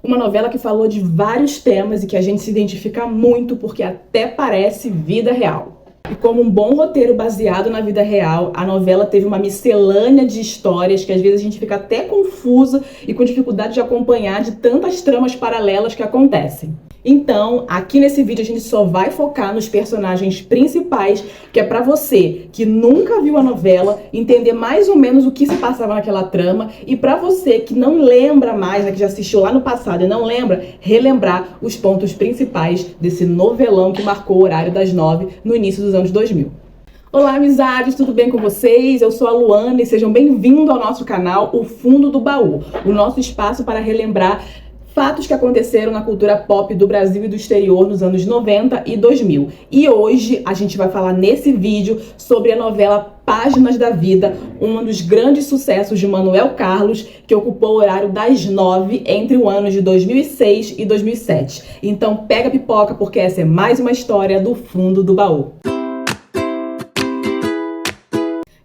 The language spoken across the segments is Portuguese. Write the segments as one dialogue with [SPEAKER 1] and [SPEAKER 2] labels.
[SPEAKER 1] Uma novela que falou de vários temas e que a gente se identifica muito porque até parece vida real. E como um bom roteiro baseado na vida real, a novela teve uma miscelânea de histórias que às vezes a gente fica até confusa e com dificuldade de acompanhar de tantas tramas paralelas que acontecem. Então, aqui nesse vídeo a gente só vai focar nos personagens principais, que é pra você que nunca viu a novela entender mais ou menos o que se passava naquela trama, e pra você que não lembra mais, né, que já assistiu lá no passado e não lembra, relembrar os pontos principais desse novelão que marcou o horário das 9 no início dos anos 2000. Olá, amizades, tudo bem com vocês? Eu sou a Luana e sejam bem-vindos ao nosso canal O Fundo do Baú, o nosso espaço para relembrar fatos que aconteceram na cultura pop do Brasil e do exterior nos anos 90 e 2000. E hoje a gente vai falar nesse vídeo sobre a novela Páginas da Vida, um dos grandes sucessos de Manuel Carlos, que ocupou o horário das 9 entre o ano de 2006 e 2007. Então pega a pipoca porque essa é mais uma história do fundo do baú.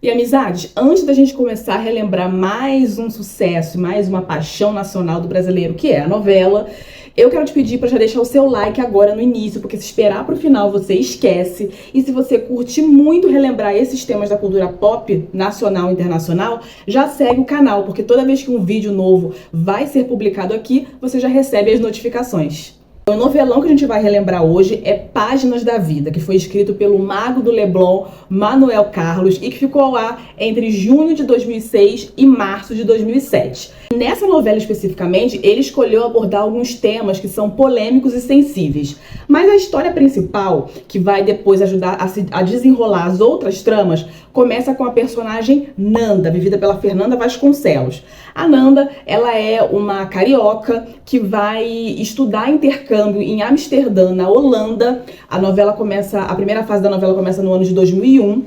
[SPEAKER 1] E amizades, antes da gente começar a relembrar mais um sucesso, mais uma paixão nacional do brasileiro, que é a novela, eu quero te pedir para já deixar o seu like agora no início, porque se esperar pro final você esquece. E se você curte muito relembrar esses temas da cultura pop, nacional e internacional, já segue o canal, porque toda vez que um vídeo novo vai ser publicado aqui, você já recebe as notificações. O novelão que a gente vai relembrar hoje é Páginas da Vida, que foi escrito pelo mago do Leblon, Manuel Carlos, e que ficou ao ar entre junho de 2006 e março de 2007. Nessa novela especificamente, ele escolheu abordar alguns temas que são polêmicos e sensíveis. Mas a história principal, que vai depois ajudar a desenrolar as outras tramas, começa com a personagem Nanda, vivida pela Fernanda Vasconcelos. A Nanda, ela é uma carioca que vai estudar intercâmbio em Amsterdã, na Holanda. A primeira fase da novela começa no ano de 2001.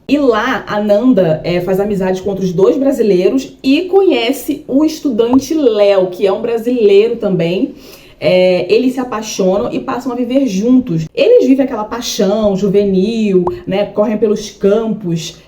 [SPEAKER 1] E lá, a Nanda faz amizade com outros dois brasileiros e conhece o estudante Léo, que é um brasileiro também. Eles se apaixonam e passam a viver juntos. Eles vivem aquela paixão juvenil, né? Correm pelos campos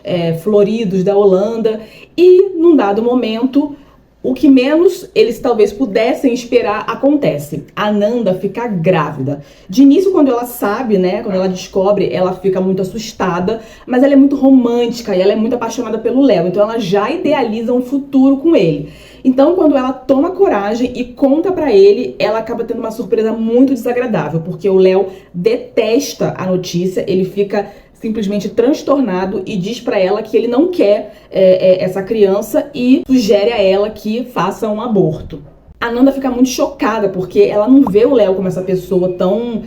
[SPEAKER 1] floridos da Holanda e, num dado momento, o que menos eles talvez pudessem esperar acontece. A Nanda fica grávida. De início, quando ela sabe, né, quando ela descobre, ela fica muito assustada, mas ela é muito romântica e ela é muito apaixonada pelo Léo, então ela já idealiza um futuro com ele. Então, quando ela toma coragem e conta pra ele, ela acaba tendo uma surpresa muito desagradável, porque o Léo detesta a notícia, ele fica simplesmente transtornado e diz pra ela que ele não quer essa criança e sugere a ela que faça um aborto. A Nanda fica muito chocada, porque ela não vê o Léo como essa pessoa tão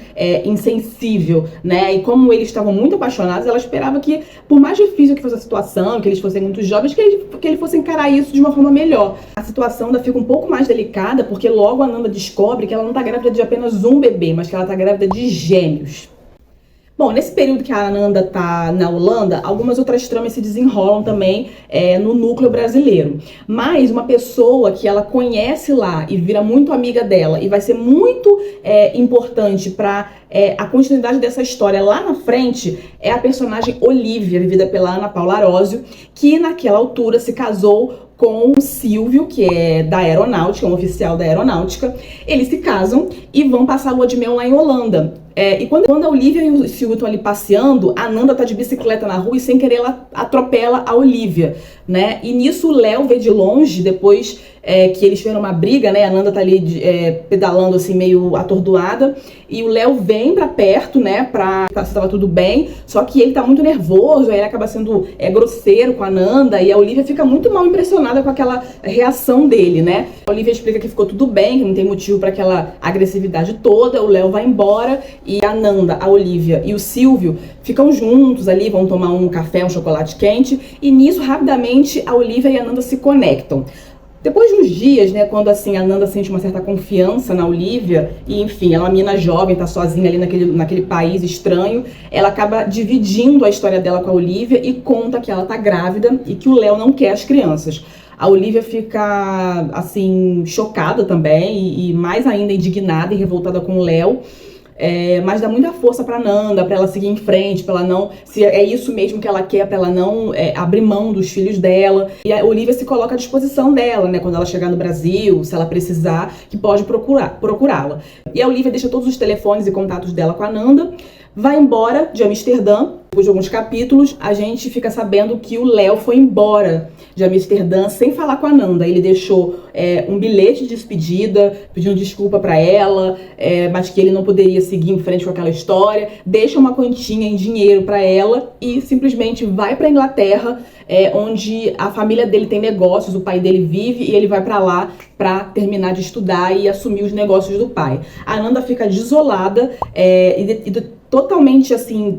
[SPEAKER 1] insensível, né? E como eles estavam muito apaixonados, ela esperava que, por mais difícil que fosse a situação, que eles fossem muito jovens, que ele fosse encarar isso de uma forma melhor. A situação ainda fica um pouco mais delicada, porque logo a Nanda descobre que ela não tá grávida de apenas um bebê, mas que ela tá grávida de gêmeos. Bom, nesse período que a Nanda tá na Holanda, algumas outras tramas se desenrolam também no núcleo brasileiro. Mas uma pessoa que ela conhece lá e vira muito amiga dela e vai ser muito importante para a continuidade dessa história lá na frente é a personagem Olivia, vivida pela Ana Paula Arósio, que naquela altura se casou com o Silvio, que é da aeronáutica, um oficial da aeronáutica. Eles se casam e vão passar a lua de mel lá em Holanda. E quando a Olivia e o Silvio estão ali passeando, a Nanda tá de bicicleta na rua e sem querer ela atropela a Olivia, né? E nisso o Léo vê de longe, depois que eles tiveram uma briga, né? A Nanda tá ali pedalando assim, meio atordoada, e o Léo vem pra perto, né? Pra se tava tudo bem, só que ele tá muito nervoso, aí ele acaba sendo grosseiro com a Nanda, e a Olivia fica muito mal impressionada com aquela reação dele, né? A Olivia explica que ficou tudo bem, que não tem motivo pra aquela agressividade toda, o Léo vai embora, e a Nanda, a Olivia e o Silvio ficam juntos ali, vão tomar um café, um chocolate quente, e nisso, rapidamente, a Olivia e a Nanda se conectam. Depois de uns dias, né, quando assim a Nanda sente uma certa confiança na Olivia, e enfim, ela é uma menina jovem, tá sozinha ali naquele país estranho, ela acaba dividindo a história dela com a Olivia e conta que ela tá grávida e que o Léo não quer as crianças. A Olivia fica, assim, chocada também e mais ainda indignada e revoltada com o Léo. mas dá muita força pra Nanda, pra ela seguir em frente, pra ela não, se é isso mesmo que ela quer, pra ela não abrir mão dos filhos dela. E a Olivia se coloca à disposição dela, né, quando ela chegar no Brasil, se ela precisar, que pode procurá-la. E a Olivia deixa todos os telefones e contatos dela com a Nanda, vai embora de Amsterdã. Depois de alguns capítulos, a gente fica sabendo que o Léo foi embora de Amsterdã sem falar com a Nanda. Ele deixou um bilhete de despedida, pedindo desculpa pra ela, mas que ele não poderia seguir em frente com aquela história. Deixa uma quantia em dinheiro pra ela e simplesmente vai pra Inglaterra, onde a família dele tem negócios, o pai dele vive, e ele vai pra lá pra terminar de estudar e assumir os negócios do pai. A Nanda fica desolada totalmente assim,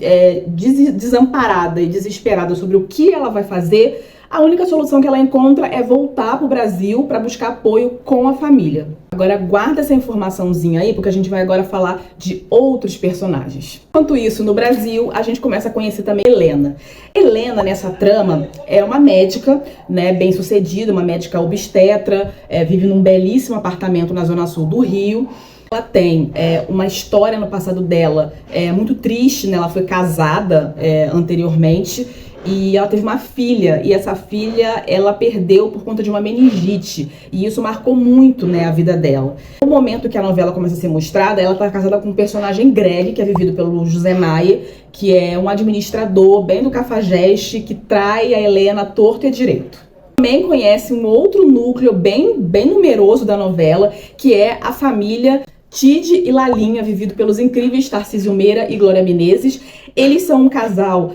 [SPEAKER 1] desamparada e desesperada sobre o que ela vai fazer. A única solução que ela encontra é voltar pro Brasil para buscar apoio com a família. Agora guarda essa informaçãozinha aí, porque a gente vai agora falar de outros personagens. Enquanto isso, no Brasil, a gente começa a conhecer também Helena. Helena, nessa trama, é uma médica, né, bem-sucedida, uma médica obstetra, vive num belíssimo apartamento na zona sul do Rio. Ela tem uma história no passado dela muito triste, né? Ela foi casada anteriormente e ela teve uma filha, e essa filha ela perdeu por conta de uma meningite, e isso marcou muito, né, a vida dela. No momento que a novela começa a ser mostrada, ela tá casada com um personagem Greg, que é vivido pelo José Maia, que é um administrador bem do cafajeste, que trai a Helena torto e direito. Também conhece um outro núcleo bem numeroso da novela, que é a família Tide e Lalinha, vivido pelos incríveis Tarcísio Meira e Glória Menezes. Eles são um casal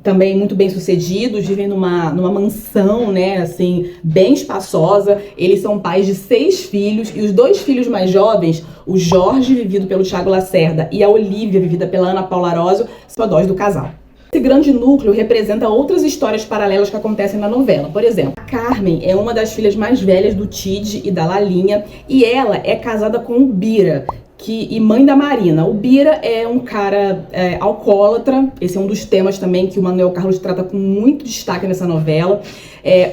[SPEAKER 1] também muito bem sucedidos, vivem numa mansão, né, assim, bem espaçosa. Eles são pais de 6 filhos, e os 2 filhos mais jovens, o Jorge, vivido pelo Thiago Lacerda, e a Olivia, vivida pela Ana Paula Arósio, são dós do casal. Esse grande núcleo representa outras histórias paralelas que acontecem na novela. Por exemplo, a Carmen é uma das filhas mais velhas do Tide e da Lalinha, e ela é casada com o Bira, e mãe da Marina. O Bira é um cara alcoólatra. Esse é um dos temas também que o Manuel Carlos trata com muito destaque nessa novela.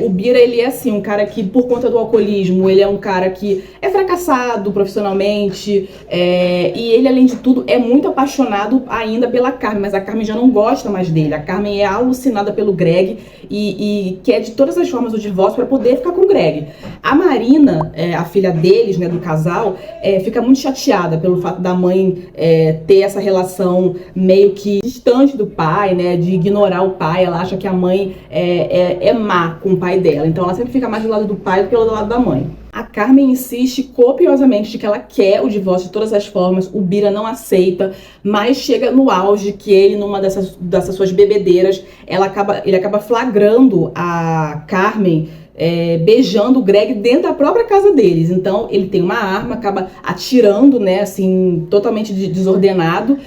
[SPEAKER 1] O Bira, ele é assim, um cara que, por conta do alcoolismo, ele é um cara que é fracassado profissionalmente, e ele, além de tudo, é muito apaixonado ainda pela Carmen, mas a Carmen já não gosta mais dele. A Carmen é alucinada pelo Greg e quer de todas as formas o divórcio para poder ficar com o Greg. A Marina, a filha deles, né, do casal, fica muito chateada pelo fato da mãe ter essa relação meio que distante do pai, né, de ignorar o pai. Ela acha que a mãe é má com o pai dela, então ela sempre fica mais do lado do pai do que do lado da mãe. A Carmen insiste copiosamente de que ela quer o divórcio de todas as formas. O Bira não aceita, mas chega no auge que ele, numa dessas suas bebedeiras, ele acaba flagrando a Carmen beijando o Greg dentro da própria casa deles. Então ele tem uma arma, acaba atirando, né, assim, totalmente desordenado,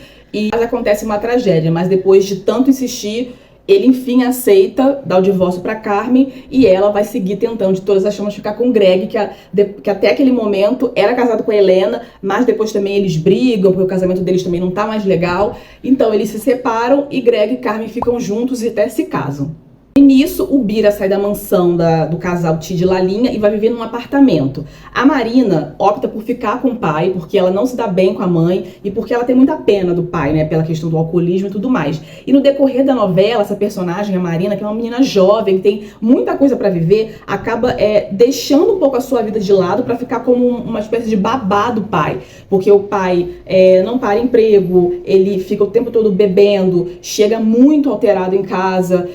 [SPEAKER 1] mas acontece uma tragédia. Mas depois de tanto insistir, ele enfim aceita dar o divórcio pra Carmen, e ela vai seguir tentando de todas as formas ficar com o Greg, que até aquele momento era casado com a Helena, mas depois também eles brigam, porque o casamento deles também não tá mais legal. Então eles se separam e Greg e Carmen ficam juntos e até se casam. E nisso, o Bira sai da mansão do casal Tide e Lalinha e vai viver num apartamento. A Marina opta por ficar com o pai, porque ela não se dá bem com a mãe e porque ela tem muita pena do pai, né, pela questão do alcoolismo e tudo mais. E no decorrer da novela, essa personagem, a Marina, que é uma menina jovem, que tem muita coisa pra viver, acaba deixando um pouco a sua vida de lado pra ficar como uma espécie de babá do pai. Porque o pai não para emprego, ele fica o tempo todo bebendo, chega muito alterado em casa,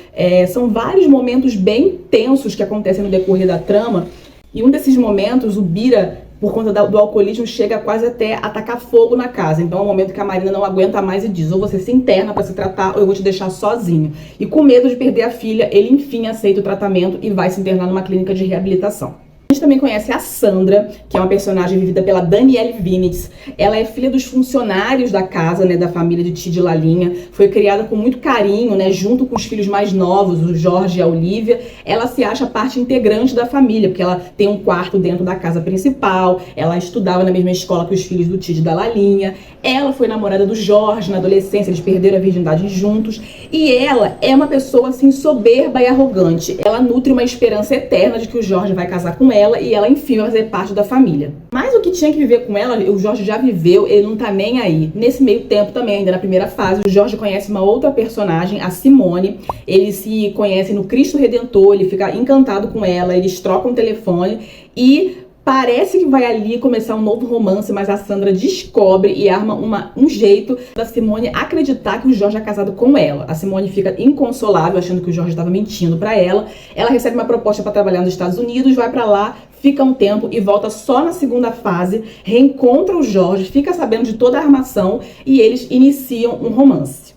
[SPEAKER 1] são vários momentos bem tensos que acontecem no decorrer da trama, e um desses momentos, o Bira, por conta do alcoolismo, chega quase até a tacar fogo na casa. Então é um momento que a Marina não aguenta mais e diz: ou você se interna para se tratar, ou eu vou te deixar sozinho. E com medo de perder a filha, ele enfim aceita o tratamento e vai se internar numa clínica de reabilitação. A gente também conhece a Sandra, que é uma personagem vivida pela Danielle Vinitz. Ela é filha dos funcionários da casa, né, da família de Tide e Lalinha. Foi criada com muito carinho, né, junto com os filhos mais novos, o Jorge e a Olivia. Ela se acha parte integrante da família, porque ela tem um quarto dentro da casa principal. Ela estudava na mesma escola que os filhos do Tide e da Lalinha. Ela foi namorada do Jorge na adolescência, eles perderam a virgindade juntos. E ela é uma pessoa, assim, soberba e arrogante. Ela nutre uma esperança eterna de que o Jorge vai casar com ela, ela e ela, enfim, vai fazer parte da família. Mas o que tinha que viver com ela, o Jorge já viveu, ele não tá nem aí. Nesse meio tempo também, ainda na primeira fase, o Jorge conhece uma outra personagem, a Simone. Eles se conhecem no Cristo Redentor, ele fica encantado com ela, eles trocam o telefone e parece que vai ali começar um novo romance, mas a Sandra descobre e arma um jeito da Simone acreditar que o Jorge é casado com ela. A Simone fica inconsolável, achando que o Jorge estava mentindo pra ela. Ela recebe uma proposta para trabalhar nos Estados Unidos, vai pra lá, fica um tempo e volta só na segunda fase, reencontra o Jorge, fica sabendo de toda a armação e eles iniciam um romance.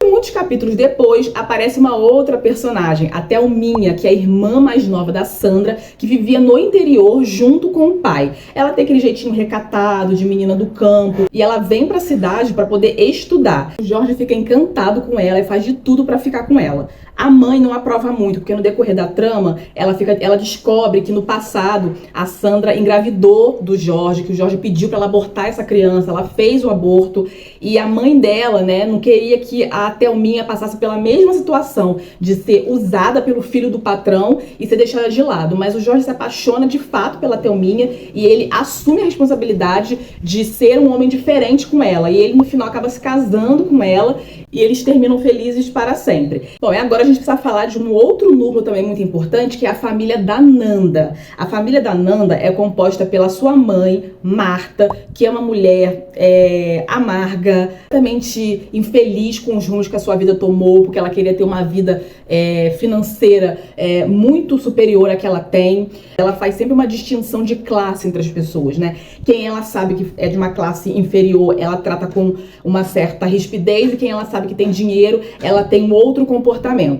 [SPEAKER 1] Muitos capítulos depois, aparece uma outra personagem, a Thelminha, que é a irmã mais nova da Sandra, que vivia no interior junto com o pai. Ela tem aquele jeitinho recatado, de menina do campo, e ela vem pra cidade para poder estudar. O Jorge fica encantado com ela e faz de tudo para ficar com ela. A mãe não aprova muito, porque no decorrer da trama, ela descobre que no passado a Sandra engravidou do Jorge, que o Jorge pediu para ela abortar essa criança, ela fez o aborto, e a mãe dela, né, não queria que a Thelminha passasse pela mesma situação de ser usada pelo filho do patrão e ser deixada de lado. Mas o Jorge se apaixona de fato pela Thelminha e ele assume a responsabilidade de ser um homem diferente com ela. E ele no final acaba se casando com ela e eles terminam felizes para sempre. Bom, e agora a gente precisa falar de um outro núcleo também muito importante, que é a família da Nanda. A família da Nanda é composta pela sua mãe, Marta, que é uma mulher amarga, totalmente infeliz com os rumos que a sua vida tomou, porque ela queria ter uma vida financeira muito superior à que ela tem. Ela faz sempre uma distinção de classe entre as pessoas, né? Quem ela sabe que é de uma classe inferior, ela trata com uma certa rispidez, e quem ela sabe que tem dinheiro, ela tem um outro comportamento.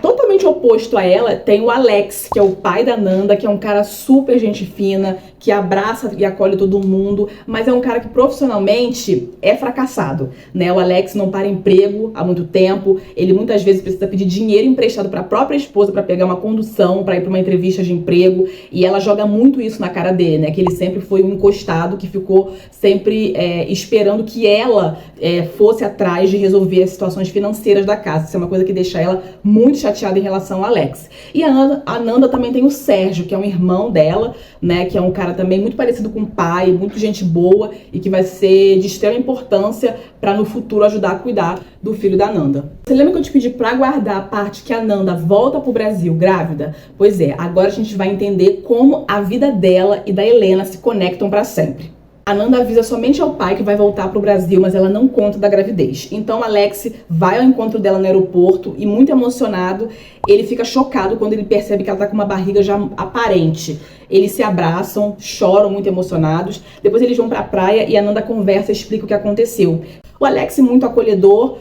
[SPEAKER 1] Totalmente oposto a ela, tem o Alex, que é o pai da Nanda, que é um cara super gente fina, que abraça e acolhe todo mundo, mas é um cara que profissionalmente é fracassado, né? O Alex não para emprego há muito tempo, ele muitas vezes precisa pedir dinheiro emprestado para a própria esposa para pegar uma condução, para ir para uma entrevista de emprego, e ela joga muito isso na cara dele, né? Que ele sempre foi um encostado que ficou sempre esperando que ela fosse atrás de resolver as situações financeiras da casa. Isso é uma coisa que deixa ela muito chateada em relação ao Alex. E a Nanda também tem o Sérgio, que é um irmão dela, né, que é um cara também muito parecido com o pai, muito gente boa e que vai ser de extrema importância para no futuro ajudar a cuidar do filho da Nanda. Você lembra que eu te pedi para guardar a parte que a Nanda volta pro Brasil grávida? Pois é, agora a gente vai entender como a vida dela e da Helena se conectam para sempre. A Nanda avisa somente ao pai que vai voltar pro Brasil, mas ela não conta da gravidez. Então Alex vai ao encontro dela no aeroporto e, muito emocionado, ele fica chocado quando ele percebe que ela tá com uma barriga já aparente. Eles se abraçam, choram muito emocionados. Depois eles vão pra praia e a Nanda conversa e explica o que aconteceu. O Alex, muito acolhedor,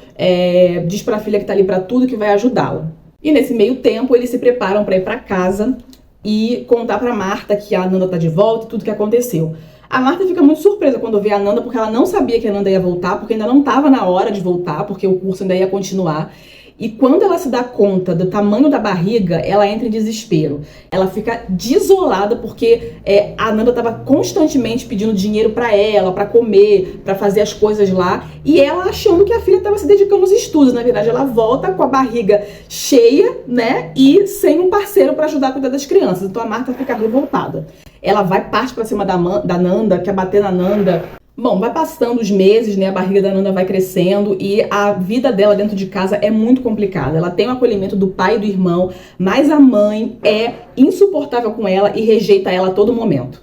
[SPEAKER 1] diz pra filha que tá ali pra tudo, que vai ajudá-la. E nesse meio tempo eles se preparam pra ir pra casa e contar pra Marta que a Nanda tá de volta e tudo que aconteceu. A Marta fica muito surpresa quando vê a Nanda, porque ela não sabia que a Nanda ia voltar, porque ainda não estava na hora de voltar, porque o curso ainda ia continuar. E quando ela se dá conta do tamanho da barriga, ela entra em desespero. Ela fica desolada porque a Nanda estava constantemente pedindo dinheiro para ela, para comer, para fazer as coisas lá. E ela achando que a filha estava se dedicando aos estudos. Na verdade, ela volta com a barriga cheia, né? E sem um parceiro para ajudar a cuidar das crianças. Então a Marta fica revoltada. Ela parte pra cima da Nanda, quer bater na Nanda. Bom, vai passando os meses, né? A barriga da Nanda vai crescendo e a vida dela dentro de casa é muito complicada. Ela tem o acolhimento do pai e do irmão, mas a mãe é insuportável com ela e rejeita ela a todo momento.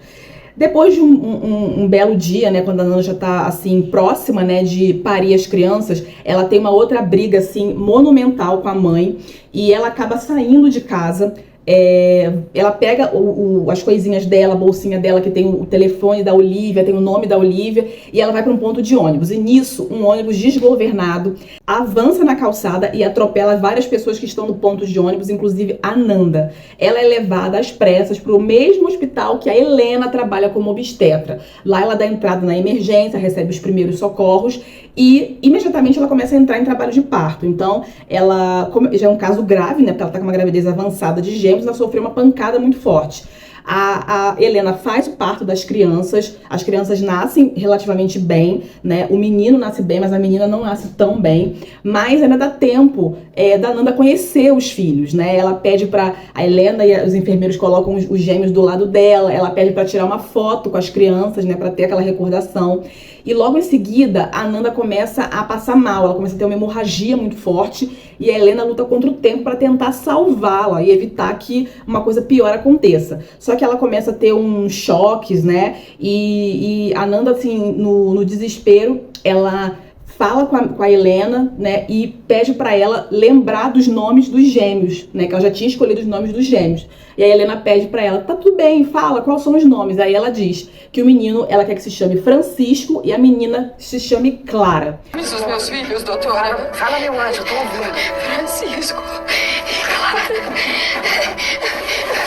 [SPEAKER 1] Depois de um belo dia, né, quando a Nanda já tá, assim, próxima, né, de parir as crianças, ela tem uma outra briga, assim, monumental com a mãe e ela acaba saindo de casa. Ela pega as coisinhas dela, a bolsinha dela que tem o telefone da Olivia, tem o nome da Olivia, e ela vai para um ponto de ônibus. E nisso, um ônibus desgovernado avança na calçada e atropela várias pessoas que estão no ponto de ônibus, inclusive a Nanda. Ela é levada às pressas para o mesmo hospital que a Helena trabalha como obstetra. Lá ela dá entrada na emergência, recebe os primeiros socorros e imediatamente ela começa a entrar em trabalho de parto. Então, ela já é um caso grave, né, porque ela tá com uma gravidez avançada de gêmeos, ela sofreu uma pancada muito forte. A Helena faz o parto das crianças, as crianças nascem relativamente bem, né? O menino nasce bem, mas a menina não nasce tão bem. Mas ainda dá tempo da Nanda conhecer os filhos, né? Ela pede pra a Helena e os enfermeiros colocam os gêmeos do lado dela, ela pede pra tirar uma foto com as crianças, né? Pra ter aquela recordação. E logo em seguida, a Nanda começa a passar mal, ela começa a ter uma hemorragia muito forte e a Helena luta contra o tempo para tentar salvá-la e evitar que uma coisa pior aconteça. Só que ela começa a ter uns choques, né? E a Nanda, assim, no desespero, ela fala com a Helena, né, e pede pra ela lembrar dos nomes dos gêmeos, né, que ela já tinha escolhido os nomes dos gêmeos. E a Helena pede pra ela, tá tudo bem, fala, quais são os nomes? Aí ela diz que o menino, ela quer que se chame Francisco e a menina se chame Clara.
[SPEAKER 2] Os meus filhos, doutora.
[SPEAKER 3] Fala, meu anjo, eu tô ouvindo.
[SPEAKER 2] Francisco e Clara.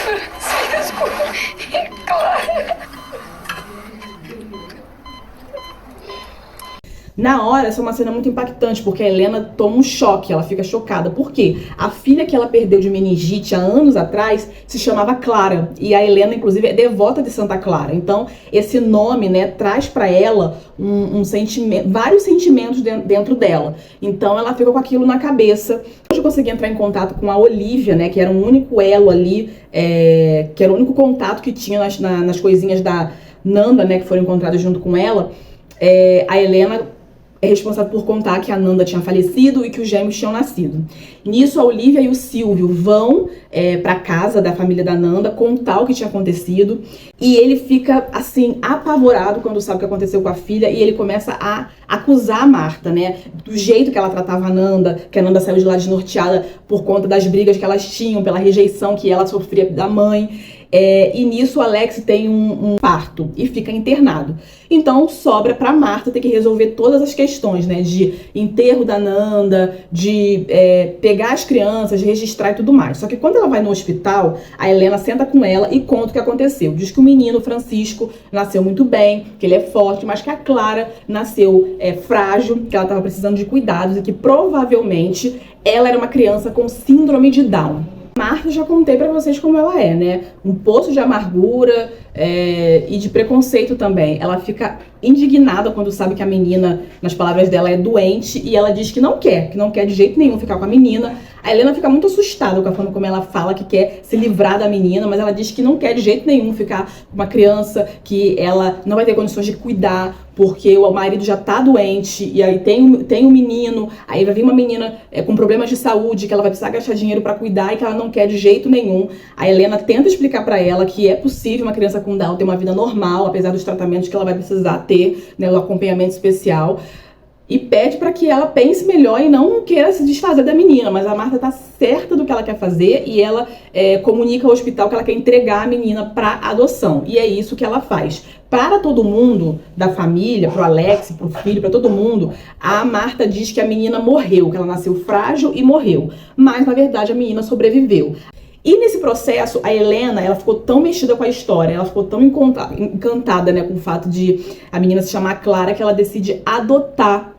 [SPEAKER 2] Francisco e Clara.
[SPEAKER 1] Na hora, essa é uma cena muito impactante, porque a Helena toma um choque, ela fica chocada. Por quê? A filha que ela perdeu de meningite há anos atrás se chamava Clara, e a Helena, inclusive, é devota de Santa Clara. Então, esse nome, né, traz pra ela um sentimento, vários sentimentos dentro dela. Então, ela fica com aquilo na cabeça. Hoje eu consegui entrar em contato com a Olivia, né, que era o único elo ali, que era o único contato que tinha nas coisinhas da Nanda, né, que foram encontradas junto com ela. A Helena é responsável por contar que a Nanda tinha falecido e que os gêmeos tinham nascido. Nisso, a Olivia e o Silvio vão pra casa da família da Nanda contar o que tinha acontecido. E ele fica, assim, apavorado quando sabe o que aconteceu com a filha. E ele começa a acusar a Marta, né? Do jeito que ela tratava a Nanda, que a Nanda saiu de lá desnorteada por conta das brigas que elas tinham, pela rejeição que ela sofria da mãe. E nisso o Alex tem um parto e fica internado. Então sobra pra Marta ter que resolver todas as questões, né? De enterro da Nanda, de pegar as crianças, registrar e tudo mais. Só que quando ela vai no hospital, a Helena senta com ela e conta o que aconteceu. Diz que o menino, Francisco, nasceu muito bem, que ele é forte, mas que a Clara nasceu frágil, que ela estava precisando de cuidados e que provavelmente ela era uma criança com síndrome de Down. Marta, já contei pra vocês como ela é, né? Um poço de amargura e de preconceito também. Ela fica indignada quando sabe que a menina, nas palavras dela, é doente e ela diz que não quer de jeito nenhum ficar com a menina. A Helena fica muito assustada com a forma como ela fala que quer se livrar da menina, mas ela diz que não quer de jeito nenhum ficar com uma criança que ela não vai ter condições de cuidar, porque o marido já tá doente, e aí tem um menino, aí vai vir uma menina com problemas de saúde, que ela vai precisar gastar dinheiro pra cuidar e que ela não quer de jeito nenhum. A Helena tenta explicar pra ela que é possível uma criança com Down ter uma vida normal, apesar dos tratamentos que ela vai precisar ter, né, o acompanhamento especial. E pede para que ela pense melhor e não queira se desfazer da menina. Mas a Marta tá certa do que ela quer fazer e ela comunica ao hospital que ela quer entregar a menina para adoção. E é isso que ela faz. Para todo mundo da família, pro Alex, pro filho, para todo mundo, a Marta diz que a menina morreu, que ela nasceu frágil e morreu. Mas, na verdade, a menina sobreviveu. E nesse processo, a Helena, ela ficou tão mexida com a história, ela ficou tão encantada, né, com o fato de a menina se chamar Clara, que ela decide adotar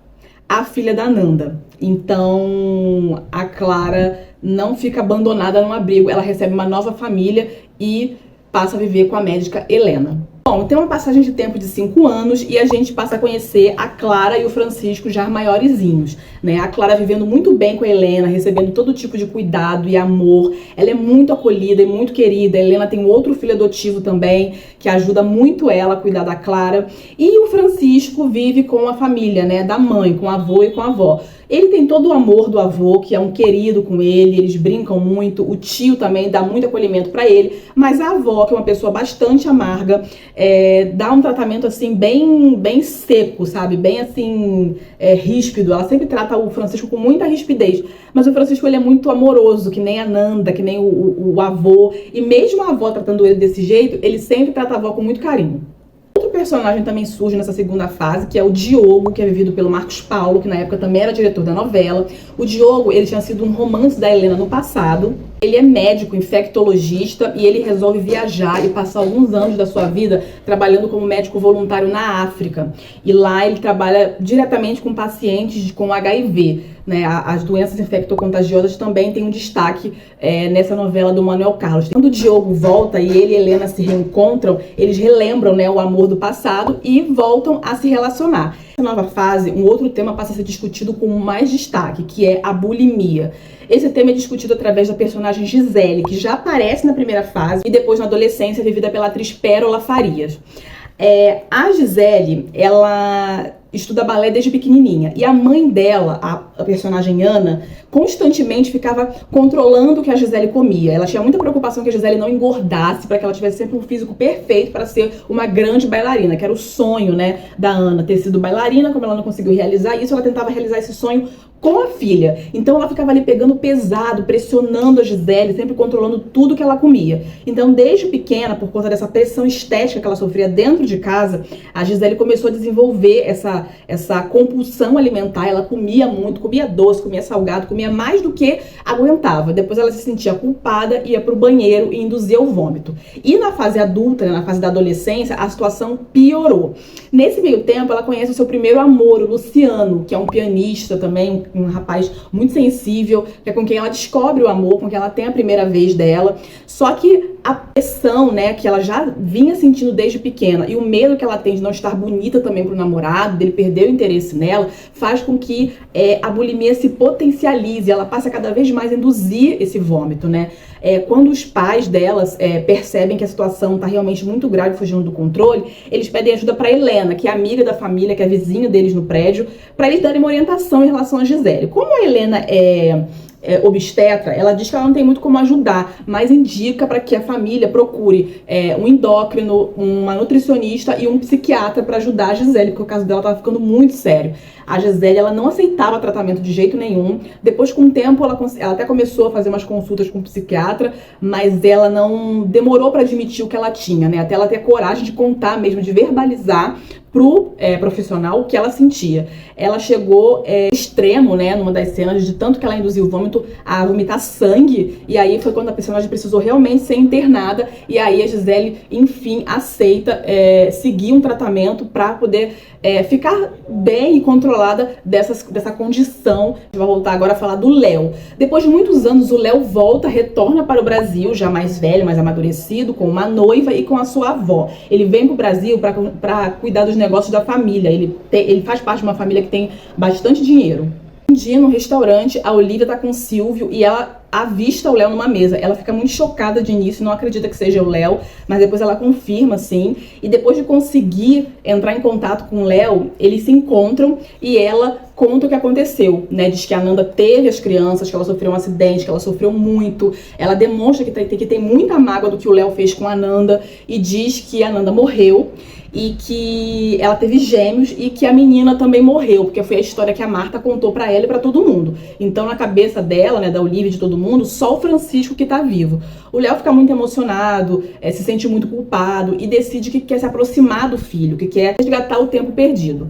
[SPEAKER 1] a filha da Nanda. Então, a Clara não fica abandonada num abrigo, ela recebe uma nova família e passa a viver com a médica Helena. Bom, tem uma passagem de tempo de 5 anos e a gente passa a conhecer a Clara e o Francisco já maiorzinhos, né? A Clara vivendo muito bem com a Helena, recebendo todo tipo de cuidado e amor. Ela é muito acolhida e muito querida. A Helena tem um outro filho adotivo também, que ajuda muito ela a cuidar da Clara. E o Francisco vive com a família, né? Da mãe, com o avô e com a avó. Ele tem todo o amor do avô, que é um querido com ele, eles brincam muito, o tio também dá muito acolhimento pra ele, mas a avó, que é uma pessoa bastante amarga, dá um tratamento assim bem seco, sabe? Bem assim, ríspido. Ela sempre trata o Francisco com muita rispidez, mas o Francisco ele é muito amoroso, que nem a Nanda, que nem o avô, e mesmo a avó tratando ele desse jeito, ele sempre trata a avó com muito carinho. Outro personagem também surge nessa segunda fase, que é o Diogo, que é vivido pelo Marcos Paulo, que na época também era diretor da novela. O Diogo, ele tinha sido um romance da Helena no passado. Ele é médico, infectologista, e ele resolve viajar e passar alguns anos da sua vida trabalhando como médico voluntário na África. E lá ele trabalha diretamente com pacientes com HIV, né? As doenças infectocontagiosas também têm um destaque nessa novela do Manuel Carlos. Quando o Diogo volta e ele e Helena se reencontram, eles relembram, né, o amor do passado e voltam a se relacionar. Nessa nova fase, um outro tema passa a ser discutido com mais destaque, que é a bulimia. Esse tema é discutido através da personagem Gisele, que já aparece na primeira fase e depois na adolescência, vivida pela atriz Pérola Farias. A Gisele, ela estuda balé desde pequenininha, e a mãe dela, a personagem Ana, constantemente ficava controlando o que a Gisele comia. Ela tinha muita preocupação que a Gisele não engordasse, para que ela tivesse sempre um físico perfeito para ser uma grande bailarina, que era o sonho, né, da Ana, ter sido bailarina. Como ela não conseguiu realizar isso, ela tentava realizar esse sonho com a filha. Então ela ficava ali pegando pesado, pressionando a Gisele, sempre controlando tudo que ela comia. Então, desde pequena, por conta dessa pressão estética que ela sofria dentro de casa, a Gisele começou a desenvolver essa compulsão alimentar. Ela comia muito, comia doce, comia salgado, comia mais do que aguentava. Depois ela se sentia culpada, ia pro banheiro e induzia o vômito. E na fase adulta, né, na fase da adolescência, a situação piorou. Nesse meio tempo, ela conhece o seu primeiro amor, o Luciano, que é um pianista também, um rapaz muito sensível, que é com quem ela descobre o amor, com quem ela tem a primeira vez dela. Só que a pressão, né, que ela já vinha sentindo desde pequena, e o medo que ela tem de não estar bonita também pro namorado, dele perder o interesse nela, faz com que a bulimia se potencialize. Ela passa cada vez mais a induzir esse vômito, né? Quando os pais delas percebem que a situação tá realmente muito grave, fugindo do controle, eles pedem ajuda para Helena, que é amiga da família, que é vizinha deles no prédio, para eles darem uma orientação em relação a Gisele. Como a Helena é obstetra, ela diz que ela não tem muito como ajudar, mas indica para que a família procure um endócrino, uma nutricionista e um psiquiatra para ajudar a Gisele, porque o caso dela estava ficando muito sério. A Gisele, ela não aceitava tratamento de jeito nenhum. Depois, com o tempo, ela até começou a fazer umas consultas com o psiquiatra, mas ela não demorou para admitir o que ela tinha, né? Até ela ter coragem de contar mesmo, de verbalizar pro profissional o que ela sentia. Ela chegou extremo, né, numa das cenas, de tanto que ela induziu o vômito, a vomitar sangue, e aí foi quando a personagem precisou realmente ser internada, e aí a Gisele, enfim, aceita seguir um tratamento para poder ficar bem e controlada dessa condição. A gente vai voltar agora a falar do Léo. Depois de muitos anos, o Léo retorna para o Brasil, já mais velho, mais amadurecido, com uma noiva e com a sua avó. Ele vem pro Brasil para cuidar dos negócios da família. Ele faz parte de uma família que tem bastante dinheiro. Um dia, no restaurante, a Olivia tá com o Silvio e ela avista o Léo numa mesa. Ela fica muito chocada de início, não acredita que seja o Léo, mas depois ela confirma, sim. E depois de conseguir entrar em contato com o Léo, eles se encontram e ela conta o que aconteceu, né? Diz que a Nanda teve as crianças, que ela sofreu um acidente, que ela sofreu muito. Ela demonstra que tem muita mágoa do que o Léo fez com a Nanda e diz que a Nanda morreu e que ela teve gêmeos e que a menina também morreu, porque foi a história que a Marta contou pra ela e pra todo mundo. Então, na cabeça dela, né, da Olivia e de todo mundo, só o Francisco que tá vivo. O Léo fica muito emocionado, se sente muito culpado e decide que quer se aproximar do filho, que quer resgatar o tempo perdido.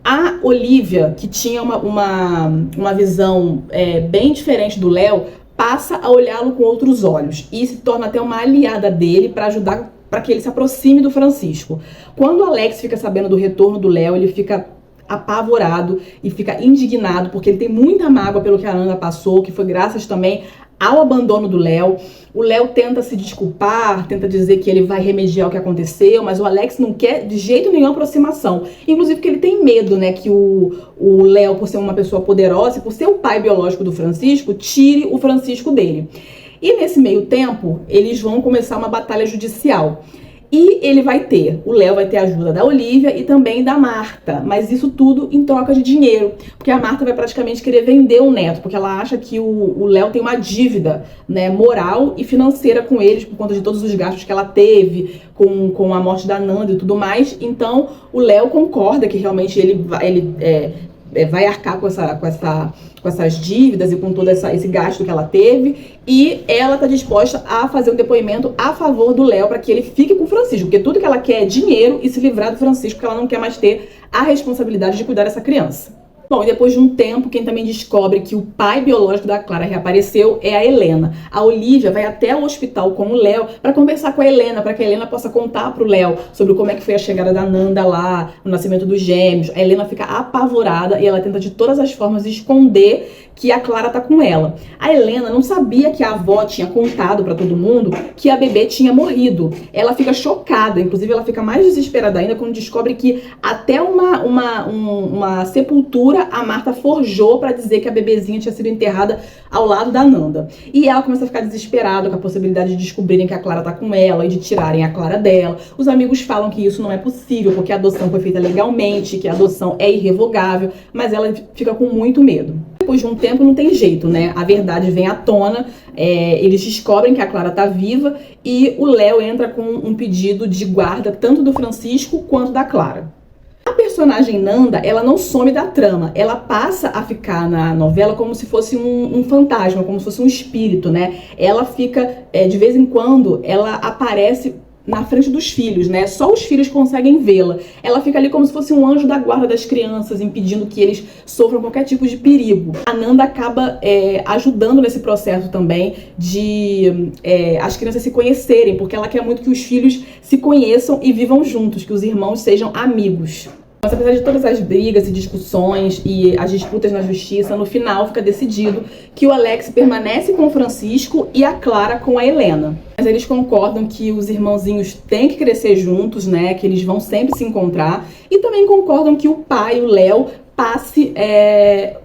[SPEAKER 1] A Olivia, que tinha uma visão bem diferente do Léo, passa a olhá-lo com outros olhos e se torna até uma aliada dele para ajudar para que ele se aproxime do Francisco. Quando o Alex fica sabendo do retorno do Léo, ele fica apavorado e fica indignado, porque ele tem muita mágoa pelo que a Ana passou, que foi graças também ao abandono do Léo. O Léo tenta se desculpar, tenta dizer que ele vai remediar o que aconteceu, mas o Alex não quer de jeito nenhum aproximação. Inclusive porque ele tem medo, né, que o Léo, por ser uma pessoa poderosa e por ser o pai biológico do Francisco, tire o Francisco dele. E nesse meio tempo, eles vão começar uma batalha judicial. E o Léo vai ter a ajuda da Olivia e também da Marta, mas isso tudo em troca de dinheiro, porque a Marta vai praticamente querer vender o neto, porque ela acha que o Léo tem uma dívida, né, moral e financeira com eles, por conta de todos os gastos que ela teve com a morte da Nanda e tudo mais. Então o Léo concorda que realmente ele vai arcar com essas dívidas e com todo esse gasto que ela teve, e ela tá disposta a fazer um depoimento a favor do Léo para que ele fique com o Francisco, porque tudo que ela quer é dinheiro e se livrar do Francisco, porque ela não quer mais ter a responsabilidade de cuidar dessa criança. Bom, e depois de um tempo, quem também descobre que o pai biológico da Clara reapareceu é a Helena. A Olivia vai até o hospital com o Léo para conversar com a Helena, para que a Helena possa contar pro Léo sobre como é que foi a chegada da Nanda lá, o nascimento dos gêmeos. A Helena fica apavorada e ela tenta de todas as formas esconder que a Clara tá com ela. A Helena não sabia que a avó tinha contado pra todo mundo que a bebê tinha morrido. Ela fica chocada, inclusive ela fica mais desesperada ainda quando descobre que até uma sepultura a Marta forjou pra dizer que a bebezinha tinha sido enterrada ao lado da Nanda. E ela começa a ficar desesperada com a possibilidade de descobrirem que a Clara tá com ela e de tirarem a Clara dela. Os amigos falam que isso não é possível porque a adoção foi feita legalmente, que a adoção é irrevogável, mas ela fica com muito medo. Depois de um tempo não tem jeito, né? A verdade vem à tona, eles descobrem que a Clara tá viva e o Léo entra com um pedido de guarda tanto do Francisco quanto da Clara. A personagem Nanda, ela não some da trama, ela passa a ficar na novela como se fosse um fantasma, como se fosse um espírito, né? Ela fica, de vez em quando, ela aparece na frente dos filhos, né? Só os filhos conseguem vê-la. Ela fica ali como se fosse um anjo da guarda das crianças, impedindo que eles sofram qualquer tipo de perigo. A Nanda acaba ajudando nesse processo também de as crianças se conhecerem, porque ela quer muito que os filhos se conheçam e vivam juntos, que os irmãos sejam amigos. Mas apesar de todas as brigas e discussões e as disputas na justiça, no final fica decidido que o Alex permanece com o Francisco e a Clara com a Helena. Mas eles concordam que os irmãozinhos têm que crescer juntos, né? Que eles vão sempre se encontrar. E também concordam que o pai, o Léo, passe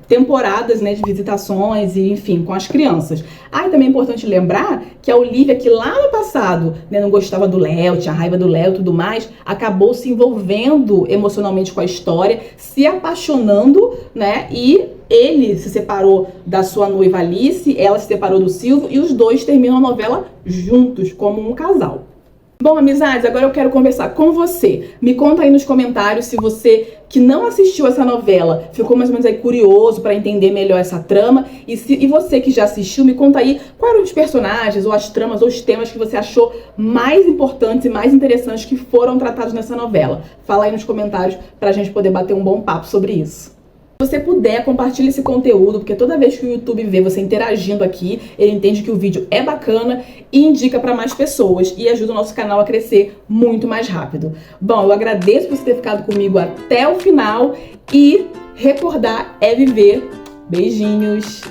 [SPEAKER 1] temporadas, né, de visitações e, enfim, com as crianças. E também é importante lembrar que a Olivia, que lá no passado, né, não gostava do Léo, tinha raiva do Léo e tudo mais, acabou se envolvendo emocionalmente com a história, se apaixonando, né, e ele se separou da sua noiva Alice, ela se separou do Silvio e os dois terminam a novela juntos, como um casal. Bom, amizades, agora eu quero conversar com você. Me conta aí nos comentários se você que não assistiu essa novela ficou mais ou menos aí curioso para entender melhor essa trama. E você que já assistiu, me conta aí quais eram os personagens, ou as tramas, ou os temas que você achou mais importantes e mais interessantes que foram tratados nessa novela. Fala aí nos comentários pra gente poder bater um bom papo sobre isso. Se você puder, compartilhe esse conteúdo, porque toda vez que o YouTube vê você interagindo aqui, ele entende que o vídeo é bacana e indica para mais pessoas e ajuda o nosso canal a crescer muito mais rápido. Bom, eu agradeço por você ter ficado comigo até o final e recordar é viver. Beijinhos!